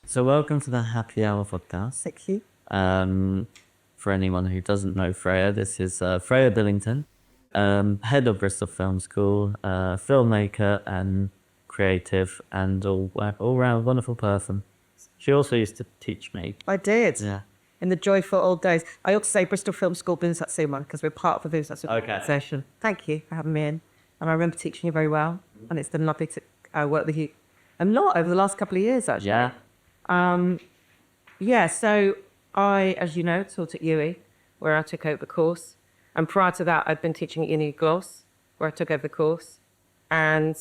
So welcome to the Happy Hour podcast. Thank you. For anyone who doesn't know Freya, this is Freya Billington, head of Bristol Film School, filmmaker and creative and all-round wonderful person. She also used to teach me. I did. Yeah. In the joyful old days. I ought to say Bristol Film School Boomsatsuma because we're part of the Boomsatsuma organisation. Thank you for having me in. And I remember teaching you very well. And it's been lovely to work with you a lot over the last couple of years, actually. Yeah. So I, as you know, taught at HEA, where I took over the course. And prior to that, I'd been teaching at Uni Gloucestershire, where I took over the course and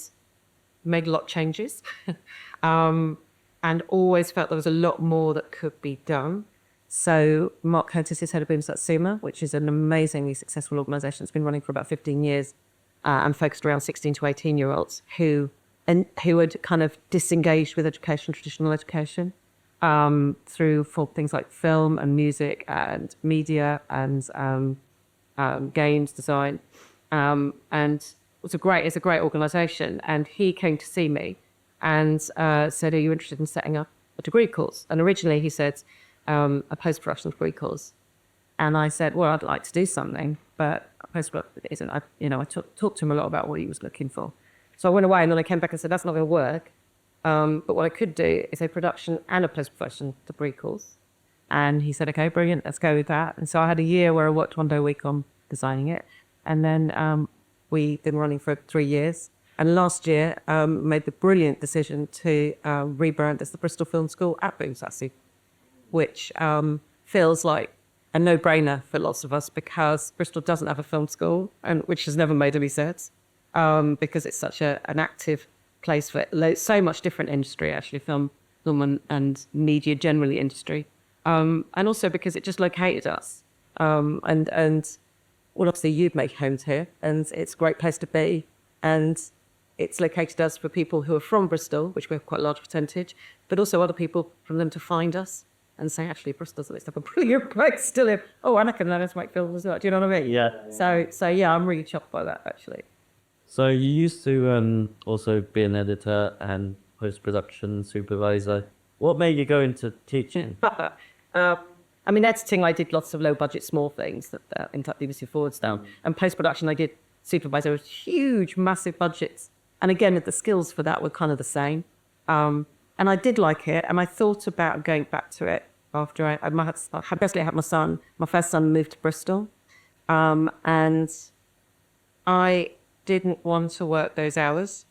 made a lot of changes. And always felt there was a lot more that could be done. So Mark Curtis is head of Boomsatsuma, which is an amazingly successful organisation that's been running for about 15 years and focused around 16 to 18-year-olds who had kind of disengaged with education, traditional education, through things like film and music and media and games design. And it's a great organisation. And he came to see me and said, "Are you interested in setting up a degree course?" And originally he said, a post-production degree course. And I said, well, I'd like to do something, but post-production isn't. I talked to him a lot about what he was looking for. So I went away and then I came back and said, that's not going to work. But what I could do is a production and a post-production degree course. And he said, okay, brilliant, let's go with that. And so I had a year where I worked 1 day a week on designing it. And then we've been running for 3 years. And last year, made the brilliant decision to rebrand as the Bristol Film School at Boomsatsuma, which feels like a no-brainer for lots of us because Bristol doesn't have a film school, and which has never made any sense because it's such an active place for so much different industry, actually, film and media generally industry, and also because it just located us. And well, obviously you've made homes here, and it's a great place to be, and it's located us for people who are from Bristol, which we have quite a large percentage, but also other people from them to find us and say, actually, Bristol's like a brilliant place to live. Oh, and I can learn how to make films as well. Do you know what I mean? Yeah. So yeah, I'm really shocked by that, actually. So you used to also be an editor and post-production supervisor. What made you go into teaching? I mean, editing, I did lots of low-budget small things that in fact BBC Forwards down. And post-production, I did supervisor with huge, massive budgets. And again, the skills for that were kind of the same. And I did like it, and I thought about going back to it after I basically had my son. My first son moved to Bristol, and I didn't want to work those hours,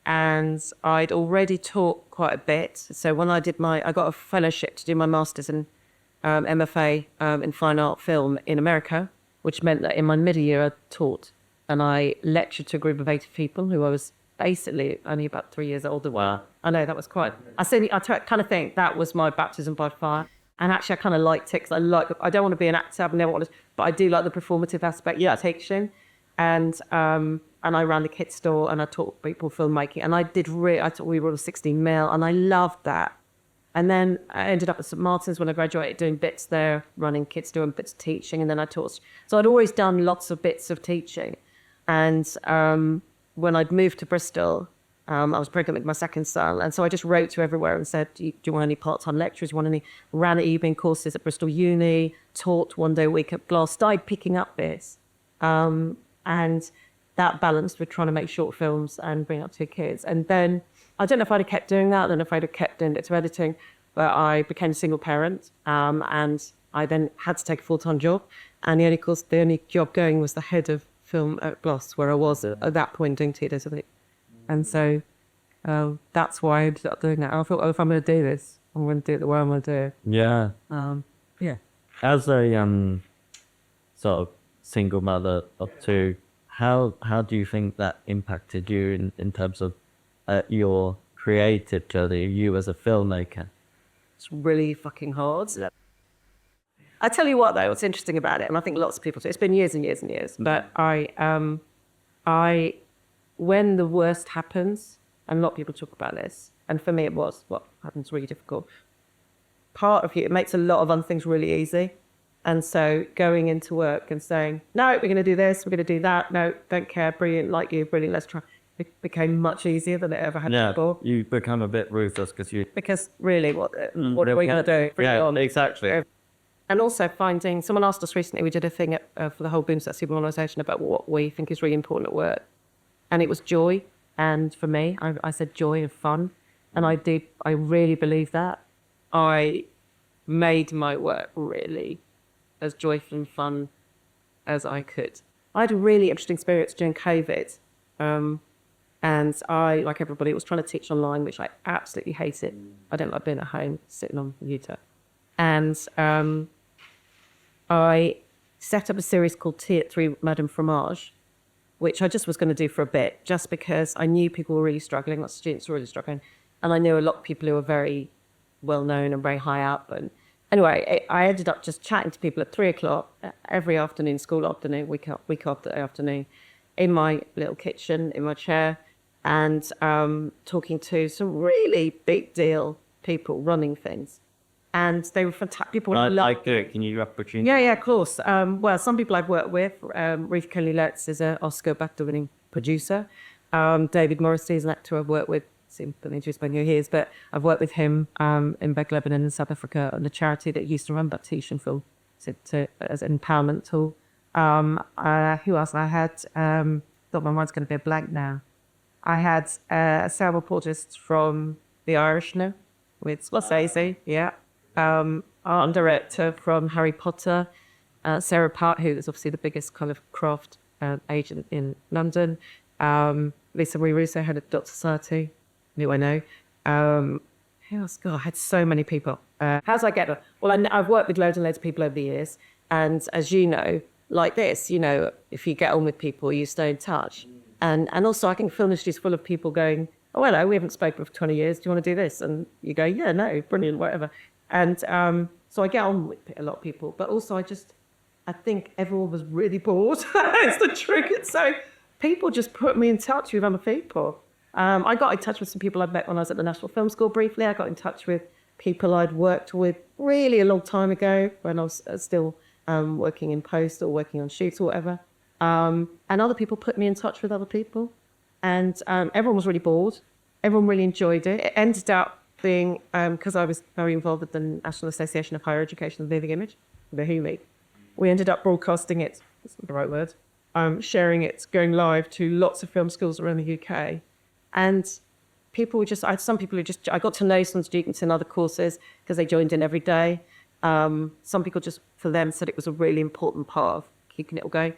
and I'd already taught quite a bit. So when I got a fellowship to do my master's in MFA in fine art film in America, which meant that in my middle year I taught, and I lectured to a group of 80 people who I was basically only about 3 years older. Wow. I know, that was quite... I kind of think that was my baptism by fire. And actually, I kind of liked it because I don't want to be an actor, I've never wanted to, but I do like the performative aspect of teaching. And I ran the kit store and I taught people filmmaking. And I taught we were 16 mil and I loved that. And then I ended up at St Martin's when I graduated doing bits there, running kit store and bits of teaching. And then I taught. So I'd always done lots of bits of teaching. And when I'd moved to Bristol, I was pregnant with my second son. And so I just wrote to everywhere and said, do you want any part-time lecturers? Ran evening courses at Bristol Uni, taught 1 day a week at Gloucester, started picking up this. And that balanced with trying to make short films and bring up 2 kids. And then, I don't know if I'd have kept doing that, I don't know if I'd have kept doing it to editing, but I became a single parent. And I then had to take a full-time job. And the only job going was the head of film at Gloucester, where I was at that point doing 2 days a week. And so that's why I ended up doing that. I thought, if I'm going to do this, I'm going to do it the way I'm going to do it. Yeah. Yeah. As a sort of single mother of 2, how do you think that impacted you in terms of your creative journey, you as a filmmaker? It's really fucking hard. I tell you what, though, what's interesting about it, and I think lots of people do, it's been years and years and years, but when the worst happens, and a lot of people talk about this, and for me it was, what happens really difficult, part of you, it makes a lot of other things really easy. And so going into work and saying, no, we're going to do this, we're going to do that, no, don't care, brilliant, like you, brilliant, let's try. became much easier than it ever had Yeah, before. you become a bit ruthless because you. Because really, what are we going to do? Bring it Yeah, on. exactly. And also finding, someone asked us recently, we did a thing for the whole Boomsatsuma organisation about what we think is really important at work. And it was joy. And for me, I said joy and fun. And I really believe that. I made my work really as joyful and fun as I could. I had a really interesting experience during COVID. And I, like everybody, was trying to teach online, which I absolutely hated. I don't like being at home, sitting on the computer. And I set up a series called Tea at 3 with Madame Fromage, which I just was going to do for a bit, just because I knew people were really struggling, lots of students were really struggling. And I knew a lot of people who were very well known and very high up. And anyway, I ended up just chatting to people at 3 o'clock every afternoon, school afternoon, week after afternoon, in my little kitchen, in my chair, and talking to some really big deal people running things. And they were fantastic. People Like it. Can you represent? Yeah, of course. Well, some people I've worked with, Ruth Kelly-Letts is an Oscar BAFTA-winning producer. David Morrissey is an actor I've worked with. Seems to introduce who he is, but I've worked with him in both Lebanon and South Africa on a charity that used to run baptism film as an empowerment tool. Who else? I had, thought my mind's going to be a blank now. I had a cerebral palsist from The Irishman with Scorsese, yeah. Art director from Harry Potter, Sarah Part, who is obviously the biggest kind of craft agent in London. Lisa Marie Russo, head of Dot Society, who I know. Who else? God, I had so many people. How did I get her? Well, I've worked with loads and loads of people over the years. And as you know, like this, if you get on with people, you stay in touch. And also, I think film industry is full of people going, oh, hello, we haven't spoken for 20 years. Do you want to do this? And you go, yeah, no, brilliant, whatever. And so I get on with a lot of people. But also, I think everyone was really bored. It's the truth. So people just put me in touch with other people. I got in touch with some people I'd met when I was at the National Film School briefly. I got in touch with people I'd worked with really a long time ago when I was still working in post or working on shoots or whatever. And other people put me in touch with other people. And everyone was really bored. Everyone really enjoyed it. It ended up being, because I was very involved with the National Association of Higher Education and Living Image, the HEA, we ended up broadcasting it, that's not the right word, sharing it, going live to lots of film schools around the UK. And people were just, I had some people who just, I got to know some students in other courses because they joined in every day. Some people just, for them, said it was a really important part of keeping it all going.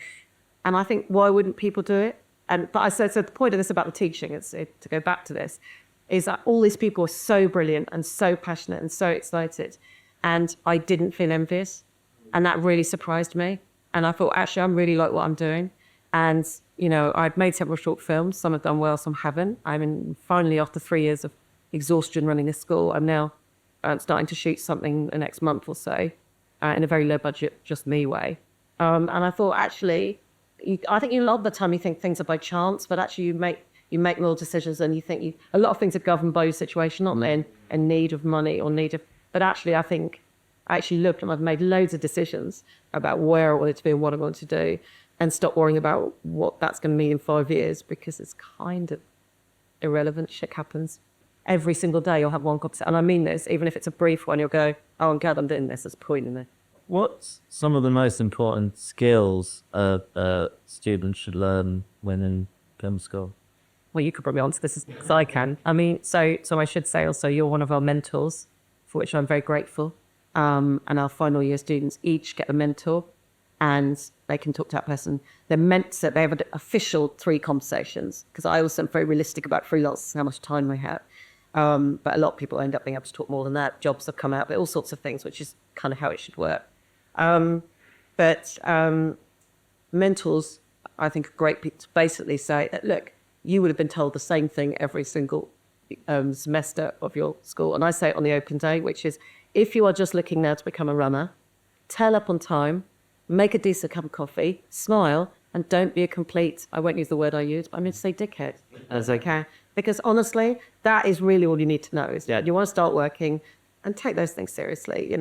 And I think, why wouldn't people do it? But I said, so the point of this about the teaching, to go back to this, is that all these people were so brilliant and so passionate and so excited. And I didn't feel envious. And that really surprised me. And I thought, actually, I really like what I'm doing. And, I'd made several short films. Some have done well, some haven't. Finally, after 3 years of exhaustion running this school, I'm now starting to shoot something the next month or so in a very low budget, just me way. And I thought, actually, I think a lot of the time you think things are by chance, but actually you make little decisions and you think a lot of things are governed by your situation, not in need of money or but actually I think I actually looked and I've made loads of decisions about where I wanted to be and what I wanted to do and stop worrying about what that's going to mean in 5 years because it's kind of irrelevant. Shit happens. Every single day you'll have one conversation. And I mean this, even if it's a brief one, you'll go, oh, I'm glad I'm doing this. There's a point in it. What's some of the most important skills students should learn when in film school? Well, you could probably answer this as I can. So I should say also you're one of our mentors, for which I'm very grateful. And our final year students each get a mentor and they can talk to that person. They're meant to, they have an official 3 conversations because I also am very realistic about freelance, how much time they have. But a lot of people end up being able to talk more than that. Jobs have come out, but all sorts of things, which is kind of how it should work. But mentors, I think, are great people to basically say that, look, you would have been told the same thing every single semester of your school. And I say it on the open day, which is, if you are just looking now to become a runner, turn up on time, make a decent cup of coffee, smile, and don't be a complete, I won't use the word I used, but I'm going to say dickhead. As okay. Because honestly, that is really all you need to know. Is you want to start working and take those things seriously.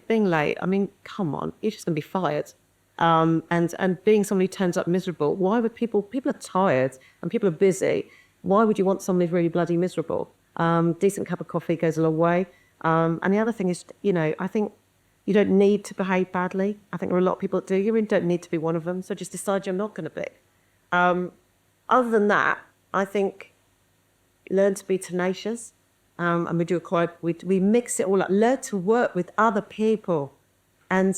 Being late, come on, you're just going to be fired. And being somebody who turns up miserable, why would people are tired and people are busy. Why would you want somebody who's really bloody miserable? Decent cup of coffee goes a long way. And the other thing is, I think you don't need to behave badly. I think there are a lot of people that do. You really don't need to be one of them. So just decide you're not going to be. Other than that, I think learn to be tenacious. And we mix it all up. Learn to work with other people and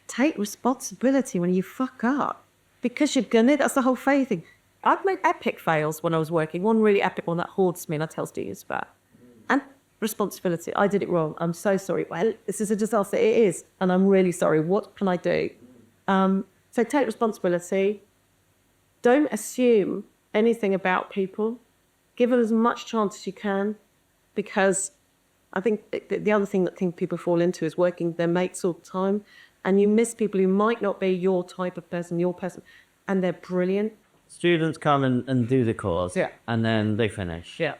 take responsibility when you fuck up. Because you're going to, that's the whole faith thing. I've made epic fails when I was working. One really epic one that haunts me and I tell students about. And responsibility. I did it wrong. I'm so sorry. Well, this is a disaster. It is. And I'm really sorry. What can I do? So take responsibility. Don't assume anything about people. Give them as much chance as you can. Because I think the other thing that people fall into is working with their mates all the time. And you miss people who might not be your type of person, your person. And they're brilliant. Students come and do the course, and then they finish. Yeah.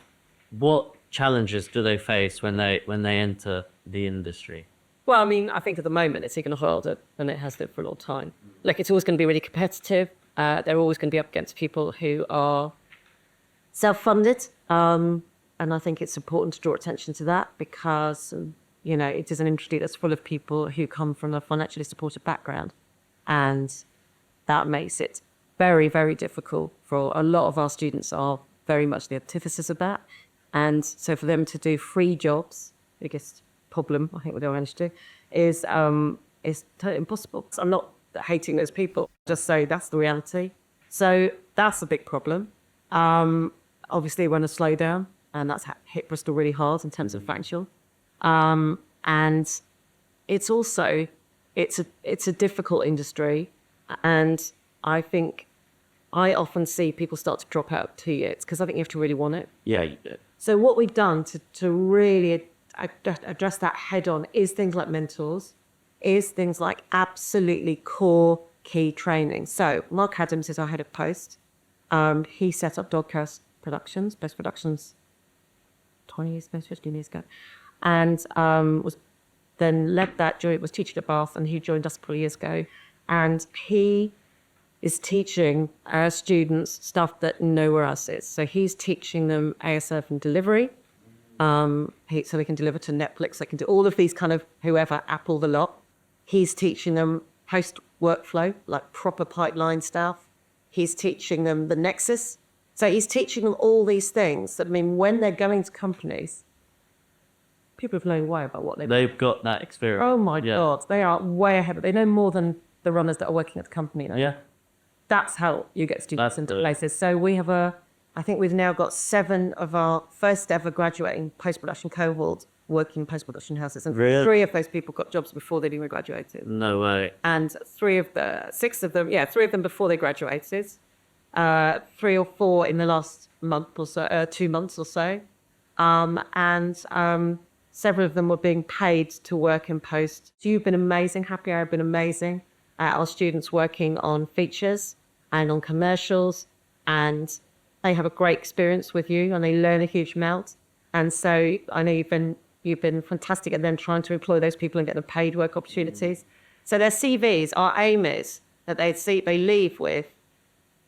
What challenges do they face when they enter the industry? Well, I mean, I think at the moment it's even harder than it has been for a long time. Like, it's always going to be really competitive. They're always going to be up against people who are self-funded. And I think it's important to draw attention to that because, it is an industry that's full of people who come from a financially supported background. And that makes it very, very difficult for a lot of our students are very much the antithesis of that. And so for them to do free jobs, biggest problem I think what they'll manage to do is totally impossible. I'm not hating those people, just say that's the reality. So that's a big problem. Obviously we're going to slow down and that's hit Bristol really hard in terms of financial. And it's also, it's a difficult industry. And I think I often see people start to drop out of 2 years because I think you have to really want it. Yeah, you do. So what we've done to really address that head on is things like mentors, is things like absolutely core key training. So Mark Adams is our head of post. He set up Dogcast Productions, Best Productions 20 years ago, 15 years ago. And was then led that, was teaching at Bath, and he joined us a couple of years ago. And he is teaching our students stuff that nowhere else is. So he's teaching them ASF and delivery. So they can deliver to Netflix, they can do all of these kind of whoever, Apple, the lot. He's teaching them post workflow, like proper pipeline stuff. He's teaching them the Nexus. So he's teaching them all these things that mean when they're going to companies, people are blown away about what they've got that experience. Oh my God, they are way ahead. They know more than the runners that are working at the company now. Yeah. That's how you get students into places. So we have I think we've now got 7 of our first ever graduating post-production cohorts working in post-production houses. And Really? 3 of those people got jobs before they'd even graduated. No way. And 3 of them before they graduated. 3 or 4 in the last month or so, 2 months or so. And several of them were being paid to work in post. So you've been amazing. Happy Hour have been amazing. Our students working on features and on commercials, and they have a great experience with you and they learn a huge amount. And so I know you've been fantastic at them trying to employ those people and get them paid work opportunities. So their CVs, our aim is that they leave with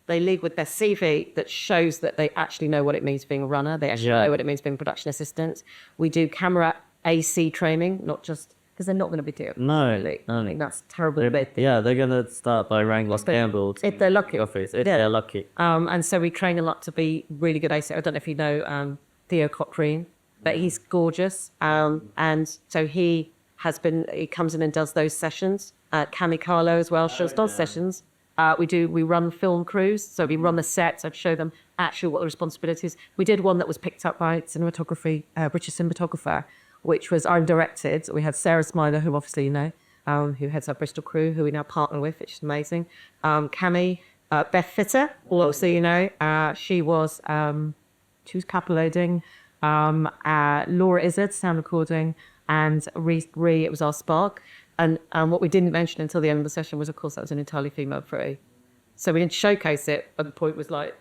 their CV that shows that they actually know what it means being a runner. They actually know what it means being a production assistant. We do camera AC training, not just because they're not going to be doing it. No, really. no. I think that's terrible. Yeah, they're going to start by wrangling Campbell's. If they're lucky. They're lucky. And so we train a lot to be really good AC. I don't know if you know Theo Cochrane, but he's gorgeous. And so he comes in and does those sessions. Cami Carlo as well, does sessions. We run film crews, so we run the sets. I'd show them actually what the responsibilities. We did one that was picked up by cinematography, British cinematographer, which was undirected. We had Sarah Smiler, who obviously you know, who heads our Bristol crew, who we now partner with, which is amazing. Cami, Beth Fitter, also you know, she was couple loading. Laura Izzard, sound recording, and Ree, it was our spark. And what we didn't mention until the end of the session was, of course, that was an entirely female crew. So we didn't showcase it, but the point was like,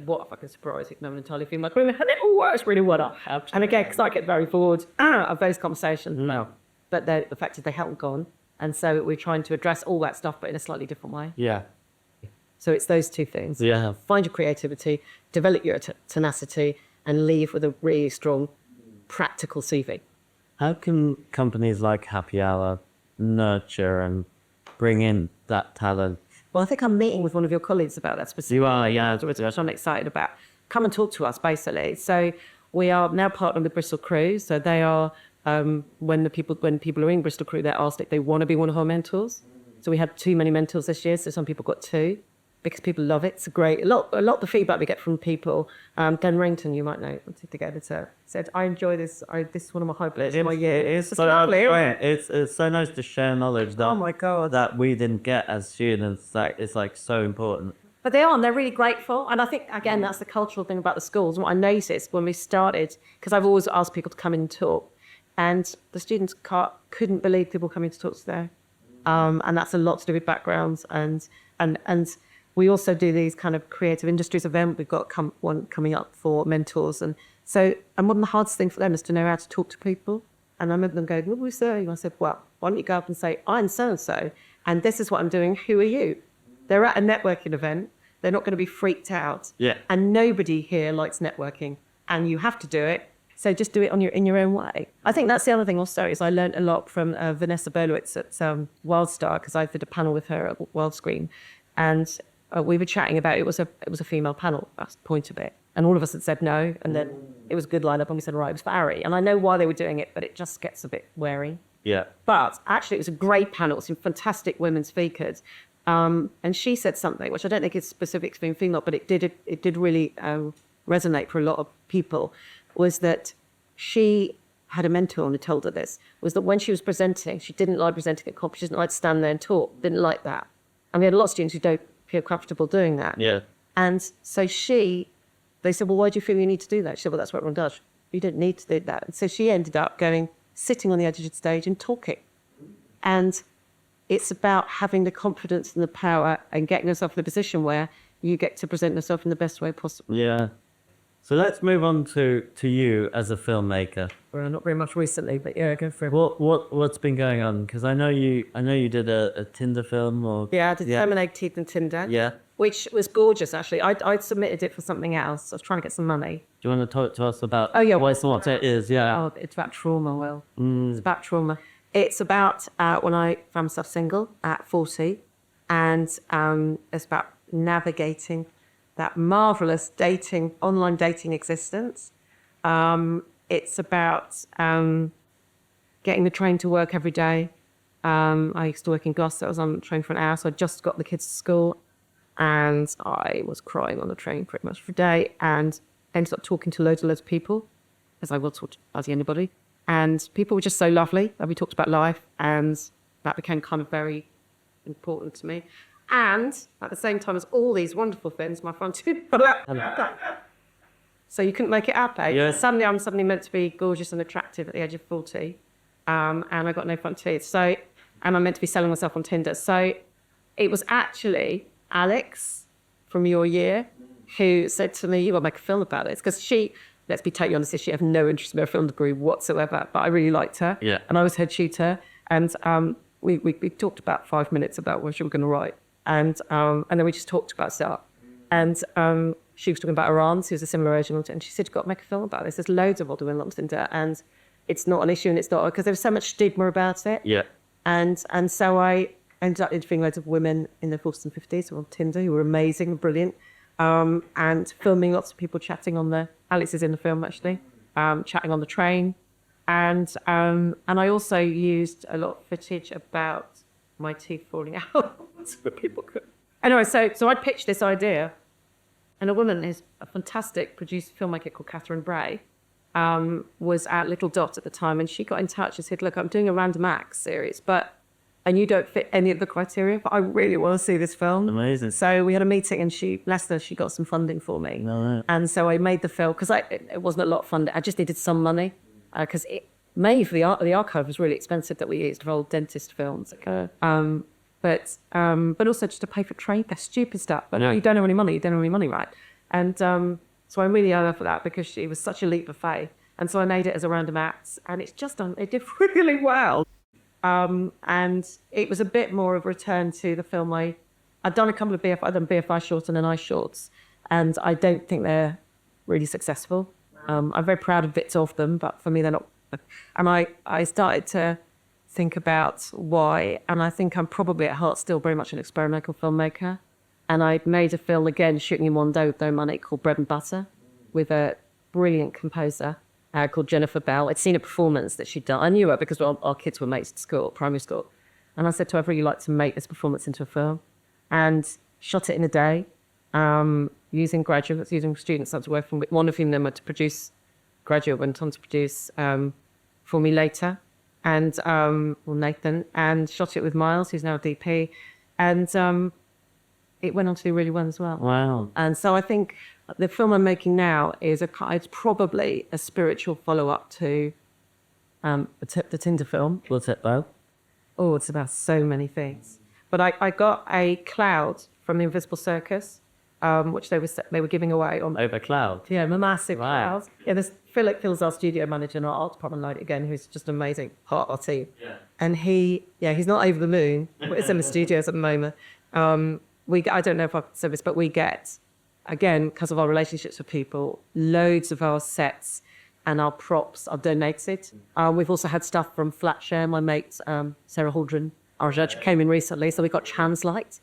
what a fucking surprise, you can have an entirely female crew. And it all works really well. And again, because I get very bored of those conversations. No. But the fact is they haven't gone. And so we're trying to address all that stuff, but in a slightly different way. Yeah. So it's those two things. Yeah. Find your creativity, develop your tenacity, and leave with a really strong practical CV. How can companies like Happy Hour nurture and bring in that talent? Well, I think I'm meeting with one of your colleagues about that specifically. You are, yeah. Which I'm excited about. Come and talk to us, basically. So we are now partnering with Bristol Crew. So they are, when people are in Bristol Crew, they're asked if they want to be one of our mentors. So we had too many mentors this year, so some people got 2. Because people love it. It's great. A lot of the feedback we get from people. Dan Rington, you might know, the editor, said, I enjoy this. This is one of my highlights of my year. It's so lovely. It's so nice to share knowledge that, oh my God, that we didn't get as students. Like, it's like so important. But they are, and they're really grateful. And I think, again, that's the cultural thing about the schools. What I noticed when we started, because I've always asked people to come in and talk, and the students couldn't believe people coming to talk today. And that's a lot to do with backgrounds and we also do these kind of creative industries event. We've got one coming up for mentors. And one of the hardest things for them is to know how to talk to people. And I remember them going, what was that? And I said, well, why don't you go up and say, I'm so-and-so, and this is what I'm doing. Who are you? They're at a networking event. They're not going to be freaked out. Yeah. And nobody here likes networking. And you have to do it. So just do it in your own way. I think that's the other thing also is I learned a lot from Vanessa Berlowitz at WildStar, because I did a panel with her at WildScreen. And we were chatting about it was a female panel. That's the point of it. And all of us had said no, and then it was a good lineup, and we said, right, it was for Ari. And I know why they were doing it, but it just gets a bit wary. Yeah. But actually, it was a great panel. Some fantastic women speakers, and she said something which I don't think is specific to being female, but it did really resonate for a lot of people. Was that she had a mentor and told her this, was that when she was presenting, she didn't like presenting at conferences, she didn't like to stand there and talk, didn't like that. And we had a lot of students who don't feel comfortable doing that. Yeah. And so they said, well, why do you feel you need to do that? She said, well, that's what everyone does. You don't need to do that. And so she ended up sitting on the edge of the stage and talking. And it's about having the confidence and the power and getting yourself in a position where you get to present yourself in the best way possible. Yeah. So let's move on to you as a filmmaker. Well, not very much recently, but yeah, go for it. What's been going on? Because I know you did a Tinder film, or yeah, I did Lemonade, Teeth and Tinder. Yeah. Which was gorgeous, actually. I submitted it for something else. I was trying to get some money. Do you want to talk to us about? Oh yeah, what it is? Yeah. Oh, it's about trauma. Well, it's about trauma. It's about when I found myself single at 40, and it's about navigating that marvelous online dating existence. It's about getting the train to work every day. I used to work in Gloucester. I was on the train for an hour, so I just got the kids to school, and I was crying on the train pretty much for a day, and ended up talking to loads of people, as I will talk to hardly anybody. And people were just so lovely that we talked about life, and that became kind of very important to me. And at the same time as all these wonderful things, my front tooth fell out. So you couldn't make it up, eh? Yeah. Suddenly I'm meant to be gorgeous and attractive at the age of 40. And I got no front teeth. So, and I'm meant to be selling myself on Tinder. So it was actually Alex from your year who said to me, you want to make a film about this? Because she, let's be totally honest, she had no interest in her film degree whatsoever. But I really liked her. Yeah. And I was head shooter. And we talked about 5 minutes about what she was going to write. And then we just talked about stuff. And she was talking about Iran. She was a similar age. And she said, you've got to make a film about this. There's loads of older women on Tinder. And it's not an issue, and it's not, because there was so much stigma about it. Yeah. And so I ended up interviewing loads of women in their 40s and 50s who were on Tinder, who were amazing and brilliant. And filming lots of people chatting Alex is in the film, actually, chatting on the train. And I also used a lot of footage about my teeth falling out. So people could. Anyway, so I pitched this idea, and a woman is a fantastic producer, filmmaker called Catherine Bray, was at Little Dot at the time, and she got in touch and said, look, I'm doing a random acts series, and you don't fit any of the criteria, but I really want to see this film. Amazing. So we had a meeting, and she got some funding for me. No. And so I made the film, because it wasn't a lot of funding. I just needed some money, because mainly for the archive was really expensive that we used for old dentist films. But also just to pay for train fare, stupid stuff. But Yeah. you don't have any money, right? And so I really owe her for that, because it was such a leap of faith. And so I made it as a random act, and it did really well. And it was a bit more of a return to the film I'd done a couple of I'd done BFI shorts and NI shorts, and I don't think they're really successful. I'm very proud of bits of them, but for me, they're not. And I started to think about why, and I think I'm probably at heart still very much an experimental filmmaker. And I made a film, again, shooting in one day with no money, called Bread and Butter, with a brilliant composer called Jennifer Bell. I'd seen a performance that she'd done. I knew her because our kids were mates at school, primary school. And I said to her, I'd really like to make this performance into a film. And shot it in a day, using graduates, using students I was working with. One of them went to produce, graduate went on to produce for me later, and Nathan, and shot it with Miles, who's now a DP. And it went on to do really well as well. Wow. And so I think the film I'm making now is it's probably a spiritual follow-up to the Tinder film. What's it about? Oh, it's about so many things. But I got a cloud from the Invisible Circus, which they were giving away on Over cloud. yeah, a massive Wow. cloud. Yeah, there's Philip Phil's our studio manager in our art department, like again, who's just amazing part of our team. Yeah. And he's not over the moon. It's in the studios at the moment. I don't know if I can say this, but we get, again, because of our relationships with people, loads of our sets and our props are donated. We've also had stuff from Flatshare. My mate Sarah Haldren, our judge, came in recently, so we got Translight,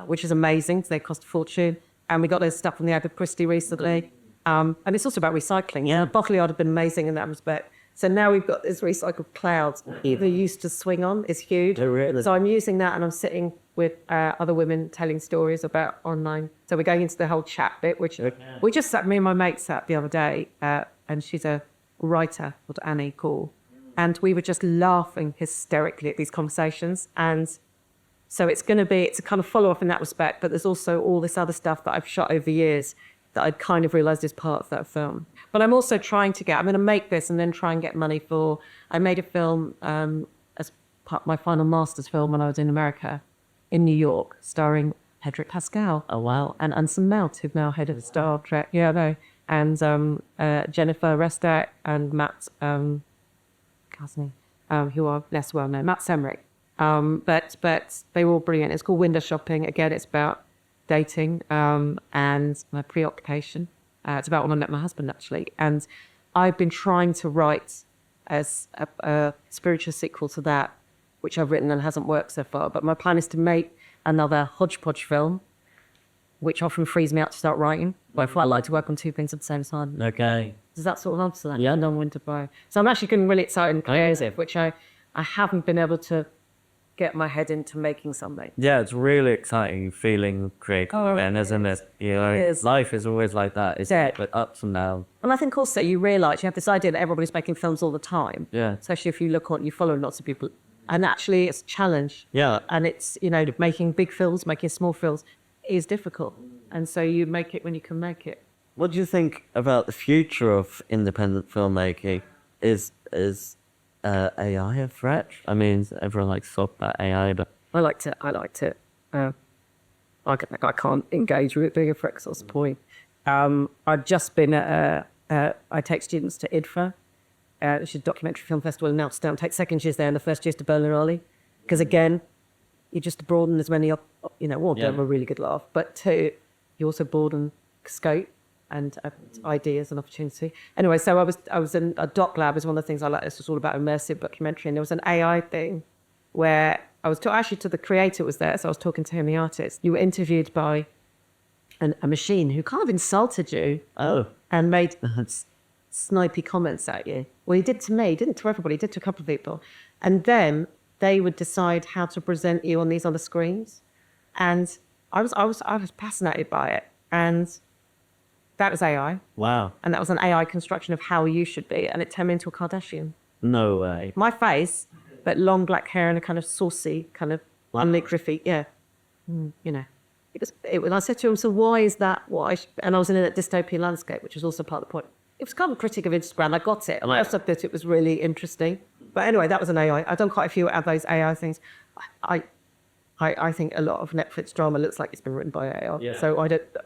which is amazing. They cost a fortune. And we got this stuff from the Agatha Christie recently. And it's also about recycling. Yeah, Buckley Yard have been amazing in that respect. So now we've got this recycled cloud they used to swing on. It's huge. Oh, really? So I'm using that, and I'm sitting with other women telling stories about online. So we're going into the whole chat bit, which me and my mate sat the other day, and she's a writer called Annie Call. And we were just laughing hysterically at these conversations. And so it's a kind of follow-up in that respect, but there's also all this other stuff that I've shot over years that I'd kind of realised is part of that film. But I'm also I'm going to make this and then try and get money I made a film as part of my final master's film when I was in America, in New York, starring Pedro Pascal. Oh, wow. And Anson Mount, who's now head of Star Trek. Yeah, I know. And Jennifer Restak and Matt Kasny, who are less well known, Matt Semrick. But they were all brilliant. It's called Window Shopping. Again, it's about dating and my preoccupation. It's about when I met my husband, actually. And I've been trying to write as a spiritual sequel to that, which I've written and hasn't worked so far. But my plan is to make another hodgepodge film, which often frees me up to start writing. But I like to work on two things at the same time. Okay. Does that sort of answer that? Yeah. No one to buy. So I'm actually getting really excited and creative, which I haven't been able to get my head into making something. Yeah, it's really exciting feeling creative, and isn't it? You know, It is. life is always like that. It's but ups and downs. And I think also you realise you have this idea that everybody's making films all the time. Yeah. Especially if you you follow lots of people. And actually it's a challenge. Yeah. And it's, making big films, making small films is difficult. And so you make it when you can make it. What do you think about the future of independent filmmaking? Is AI a threat? I mean, everyone likes to talk about AI, but I liked it. I can't engage with it being a threat, 'cause what's the point? I've just been I take students to IDFA, which is a documentary film festival in Amsterdam. Take second years there and the first year's to Berlinale. Because again, you just broaden as many, one, have a really good laugh, but two, you also broaden scope and ideas and opportunity. Anyway, so I was in a doc lab is one of the things I like. This was all about immersive documentary, and there was an AI thing where I was actually to the creator was there, so I was talking to him, the artist. You were interviewed by a machine who kind of insulted you. Oh. And made snipey comments at you. Well, he did to me, he didn't to everybody, he did to a couple of people. And then they would decide how to present you on these other screens. And I was fascinated by it. And that was AI. Wow. And that was an AI construction of how you should be. And it turned me into a Kardashian. No way. My face, but long black hair and a kind of saucy, kind of unlickriffy, yeah. When I said to him, so why is that? And I was in a dystopian landscape, which was also part of the point. It was kind of a critic of Instagram. I got it. And I also thought it was really interesting. But anyway, that was an AI. I've done quite a few of those AI things. I think a lot of Netflix drama looks like it's been written by AI. Yeah. So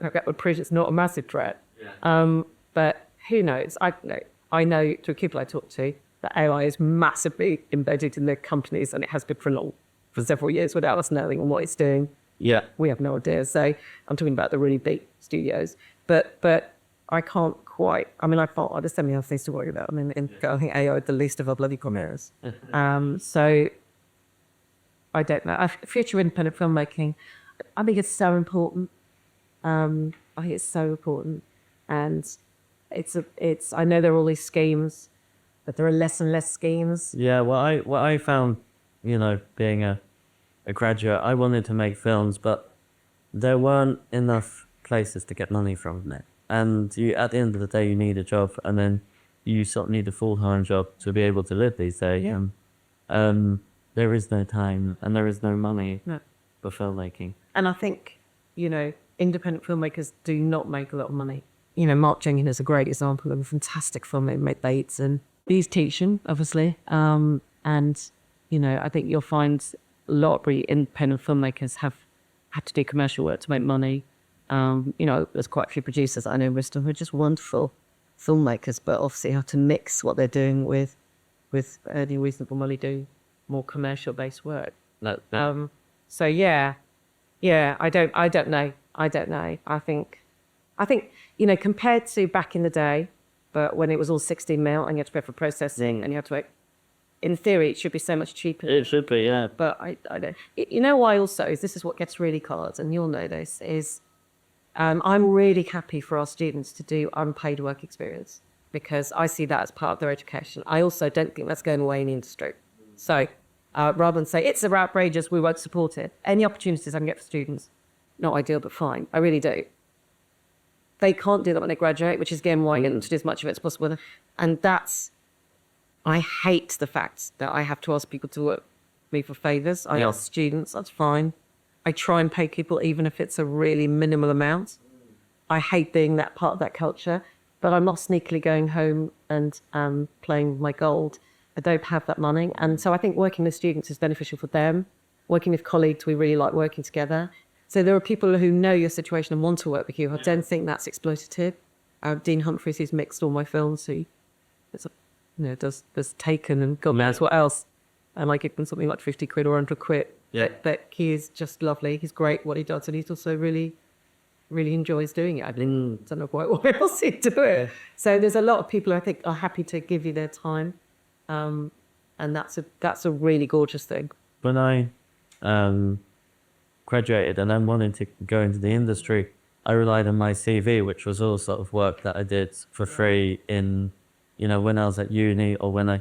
that would prove it's not a massive threat. Yeah. But who knows? I know through people I talk to that AI is massively embedded in the companies, and it has been for several years without us knowing what it's doing. Yeah. We have no idea. So I'm talking about the really big studios, but I can't quite. I mean, I thought there's so many other things to worry about. I mean, I think AI is the least of our bloody chimers. So I don't know. Future independent filmmaking, I think it's so important. I think it's so important, and it's. I know there are all these schemes, but there are less and less schemes. Yeah, what I found, being a graduate, I wanted to make films, but there weren't enough places to get money from it. And at the end of the day, you need a job, and then you sort of need a full-time job to be able to live these days. Yeah. There is no time, and there is no money for filmmaking. And I think, independent filmmakers do not make a lot of money. Mark Jenkins is a great example of a fantastic film that made Bates, and he's teaching, obviously. And, I think you'll find a lot of really independent filmmakers have had to do commercial work to make money. There's quite a few producers I know in Bristol who are just wonderful filmmakers, but obviously have to mix what they're doing with earning reasonable money doing more commercial-based work. No. So yeah, I don't know. I think, compared to back in the day, but when it was all 16 mil and you had to pay for processing and you had to wait, in theory, it should be so much cheaper. It should be, yeah. But I don't. You know why also is this is what gets really hard, and you'll know this, is I'm really happy for our students to do unpaid work experience because I see that as part of their education. I also don't think that's going away in the industry. So rather than say, it's outrageous, we won't support it, any opportunities I can get for students, not ideal, but fine. I really do. They can't do that when they graduate, which is again why I get them to do as much of it as possible. And I hate the fact that I have to ask people to work me for favours. I ask students, that's fine. I try and pay people even if it's a really minimal amount. I hate being that part of that culture, but I'm not sneakily going home and playing my gold. I don't have that money. And so I think working with students is beneficial for them. Working with colleagues, we really like working together. So there are people who know your situation and want to work with you. I don't think that's exploitative. Dean Humphreys, who's mixed all my films, does Taken and God knows what else. And I give them something like 50 quid or 100 quid. Yeah. But he is just lovely. He's great what he does. And he's also really, really enjoys doing it. I don't know quite what else he'd do it. Yeah. So there's a lot of people who I think are happy to give you their time. And that's a really gorgeous thing. When I graduated and then wanted to go into the industry, I relied on my CV, which was all sort of work that I did for free in, when I was at uni or when I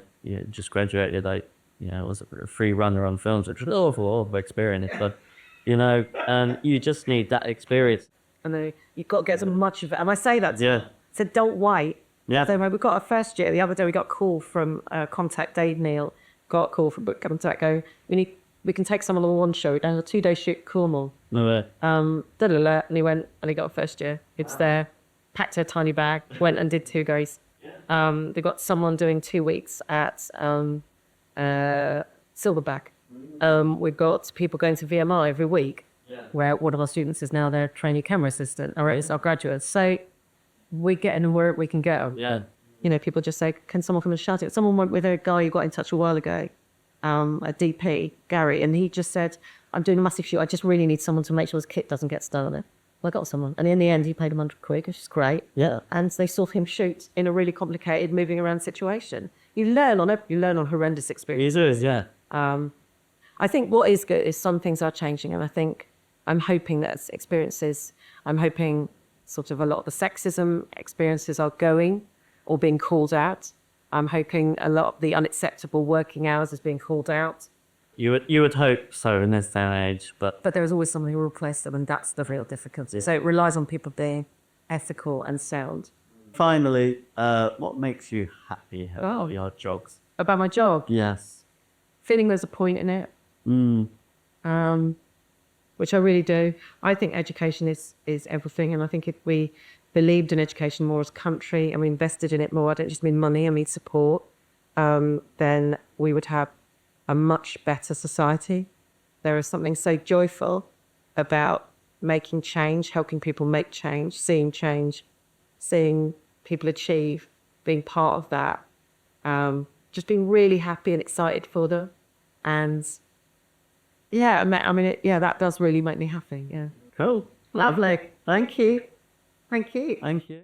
just graduated. I was a free runner on films, which was an awful experience. But, and you just need that experience. And you've got to get as much of it. And I say that to them. So don't wait. Yeah. So we got a first year. The other day we got a call from Contact Dave Neal. Got a call from Book Contact. We can take someone on one show. We done a 2-day shoot at Cornwall. No way. And he went and he got a first year. It's there. Packed a tiny bag. Went and did 2 days. They got someone doing 2 weeks at Silverback. We've got people going to VMI every week. Where one of our students is now their trainee camera assistant. Or it's our graduates. So we get in where we can go. Yeah. People just say, can someone come and shout it? Someone went with a guy who got in touch a while ago, a DP, Gary, and he just said, I'm doing a massive shoot. I just really need someone to make sure his kit doesn't get stolen. Well, I got someone. And in the end, he paid him 100 quid, which is great. Yeah. And they saw him shoot in a really complicated, moving around situation. You learn on horrendous experiences. Yeah. I think what is good is some things are changing. And I think I'm hoping that I'm hoping sort of a lot of the sexism experiences are going or being called out. I'm hoping a lot of the unacceptable working hours is being called out. You would hope so in this day and age, but there is always something who will replace them, and that's the real difficulty. So it relies on people being ethical and sound. Finally, what makes you happy about your jobs? About my job? Yes. Feeling there's a point in it. Which I really do. I think education is everything, and I think if we believed in education more as a country and we invested in it more, I don't just mean money, I mean support, then we would have a much better society. There is something so joyful about making change, helping people make change, seeing people achieve, being part of that, just been really happy and excited for them. And yeah, I mean, yeah, that does really make me happy. Yeah. Cool. Lovely. Thank you. Thank you. Thank you.